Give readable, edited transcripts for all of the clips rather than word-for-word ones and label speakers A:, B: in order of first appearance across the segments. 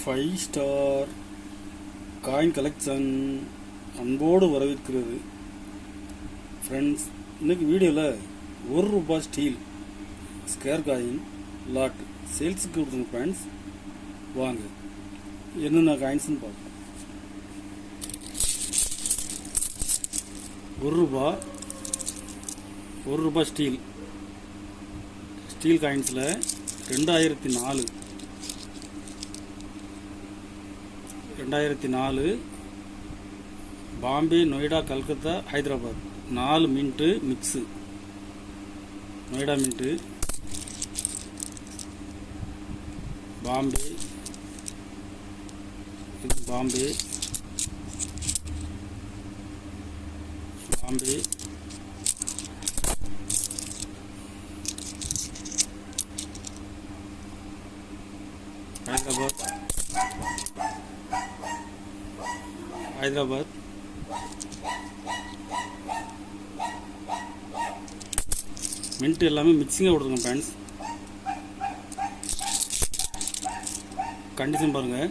A: Five star coin collection அன்போடு வரவேற்கிறது. Friends, இன்னைக்கு வீடியோவில் ₹1 ஸ்டீல் ஸ்கேர் காயின் லாட் சேல்ஸுக்கு கொடுத்துங்க ஃப்ரெண்ட்ஸ். வாங்க என்னென்ன காயின்ஸ்னு பார்ப்போம். ₹1 ஸ்டீல் காயின்ஸில் 2004 Bombay, Noida, Calcutta, Hyderabad 4 mint mix. Noida mint, Bombay, இது பாம்பே, ஹைதராபாத், மின்ட் எல்லாமே மிக்சிங்காக கொடுத்துருங்க ஃப்ரெண்ட்ஸ். கண்டிஷன் பாருங்கள்,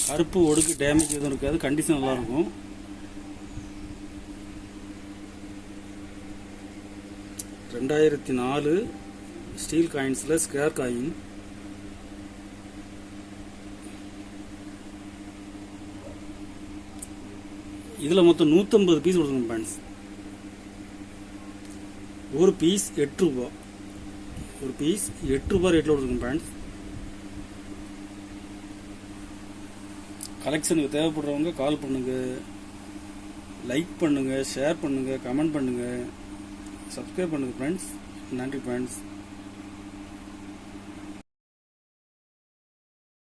A: கருப்பு ஒடுக்கு டேமேஜ் எதுவும் இருக்காது, கண்டிஷன் நல்லாயிருக்கும். $2004 ஸ்டீல் காயின்ஸில் ஸ்கேர் காயின். இதில் மொத்தம் 150 பீஸ் கொடுத்துருங்க ஃப்ரெண்ட்ஸ். ஒரு பீஸ் ₹8. ஒரு பீஸ் ₹8 ரேட்டில் கொடுத்துருங்க ஃப்ரெண்ட்ஸ். கலெக்ஷனுக்கு தேவைப்படுறவங்க கால் பண்ணுங்கள், லைக் பண்ணுங்கள், ஷேர் பண்ணுங்கள், கமெண்ட் பண்ணுங்கள், சப்ஸ்கிரைப் பண்ணுங்கள் ஃப்ரெண்ட்ஸ். நன்றி ஃப்ரெண்ட்ஸ்.